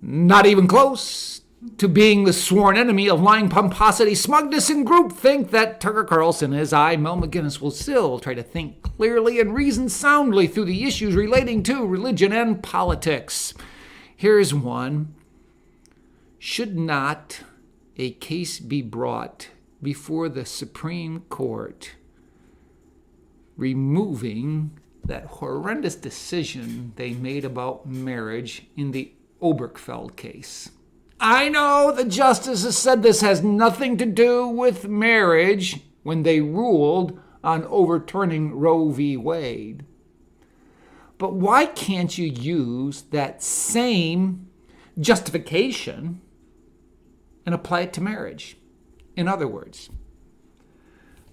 Not even close to being the sworn enemy of lying pomposity, smugness, and groupthink that Tucker Carlson, as Mel McGinnis, will still try to think clearly and reason soundly through the issues relating to religion and politics. Here's one. Should not a case be brought before the Supreme Court removing that horrendous decision they made about marriage in the Obergefell case? I know the justices said this has nothing to do with marriage when they ruled on overturning Roe v. Wade. But why can't you use that same justification and apply it to marriage? In other words,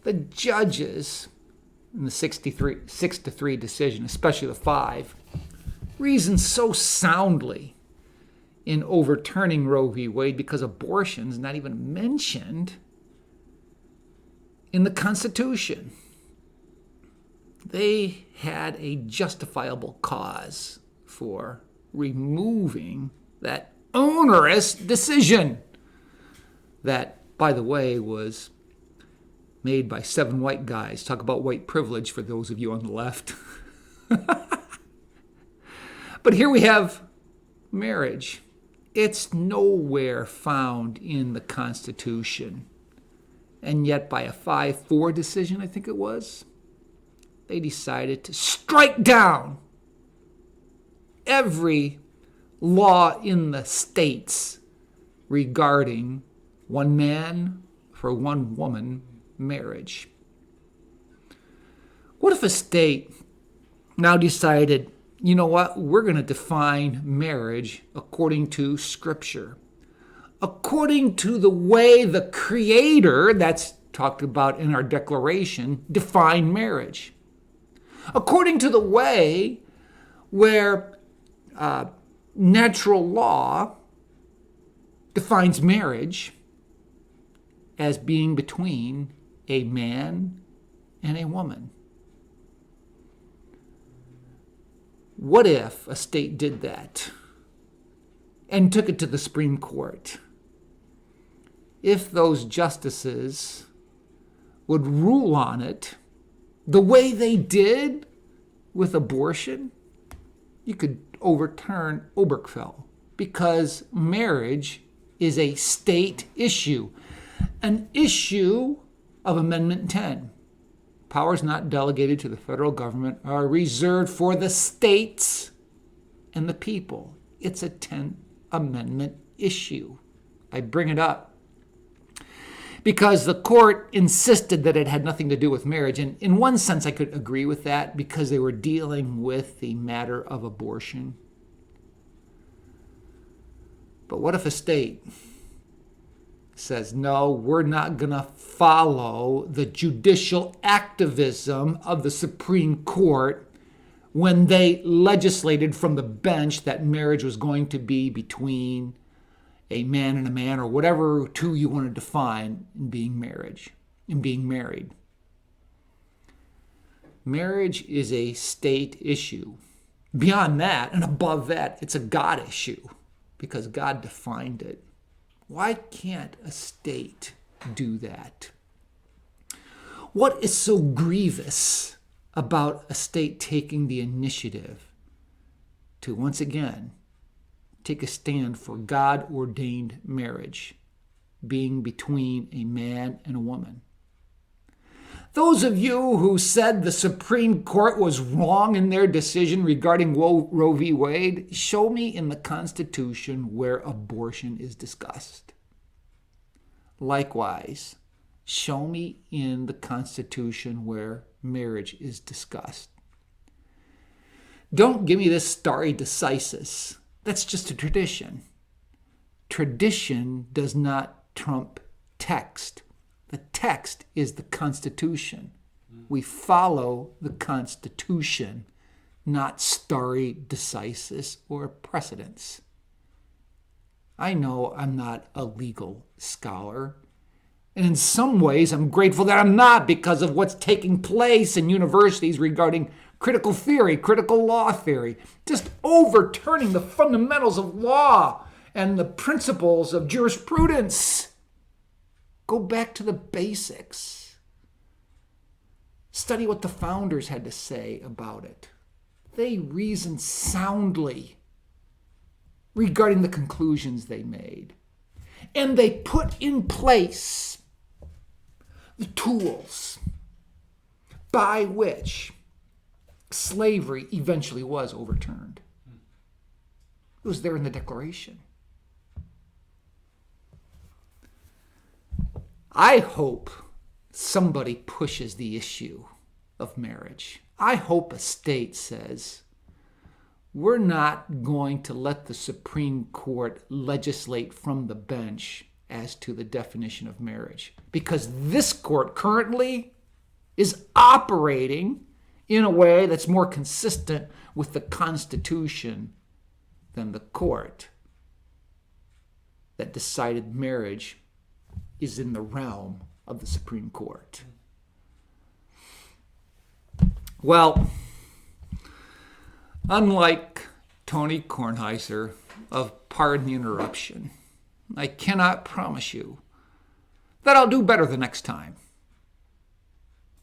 the judges in the 6-3 decision, especially the 5, reasoned so soundly in overturning Roe v. Wade because abortion is not even mentioned in the Constitution. They had a justifiable cause for removing that onerous decision that, by the way, was made by 7 white guys. Talk about white privilege for those of you on the left. But here we have marriage. It's nowhere found in the Constitution. And yet by a 5-4 decision, I think it was, they decided to strike down every law in the states regarding one man for one woman marriage. What if a state now decided, you know what, we're going to define marriage according to Scripture, according to the way the Creator, that's talked about in our Declaration, defined marriage, according to the way where natural law defines marriage as being between a man and a woman. What if a state did that and took it to the Supreme Court? If those justices would rule on it the way they did with abortion, you could overturn Obergefell because marriage is a state issue, an issue of Amendment 10. Powers not delegated to the federal government are reserved for the states and the people. It's a 10th Amendment issue. I bring it up because the court insisted that it had nothing to do with marriage. And in one sense, I could agree with that because they were dealing with the matter of abortion. But what if a state says, no, we're not going to follow the judicial activism of the Supreme Court when they legislated from the bench that marriage was going to be between a man and a man, or whatever two you want to define in being married. Marriage is a state issue. Beyond that and above that, it's a God issue because God defined it. Why can't a state do that? What is so grievous about a state taking the initiative to, once again, take a stand for God-ordained marriage being between a man and a woman? Those of you who said the Supreme Court was wrong in their decision regarding Roe v. Wade, show me in the Constitution where abortion is discussed. Likewise, show me in the Constitution where marriage is discussed. Don't give me this stare decisis. That's just a tradition. Tradition does not trump text. The text is the Constitution. We follow the Constitution, not stare decisis or precedents. I know I'm not a legal scholar, and in some ways I'm grateful that I'm not because of what's taking place in universities regarding critical theory, critical law theory, just overturning the fundamentals of law and the principles of jurisprudence. Go back to the basics. Study what the founders had to say about it. They reasoned soundly regarding the conclusions they made. And they put in place the tools by which slavery eventually was overturned. It was there in the Declaration. I hope somebody pushes the issue of marriage. I hope a state says, we're not going to let the Supreme Court legislate from the bench as to the definition of marriage, because this court currently is operating in a way that's more consistent with the Constitution than the court that decided marriage is in the realm of the Supreme Court. Well, unlike Tony Kornheiser of Pardon the Interruption, I cannot promise you that I'll do better the next time.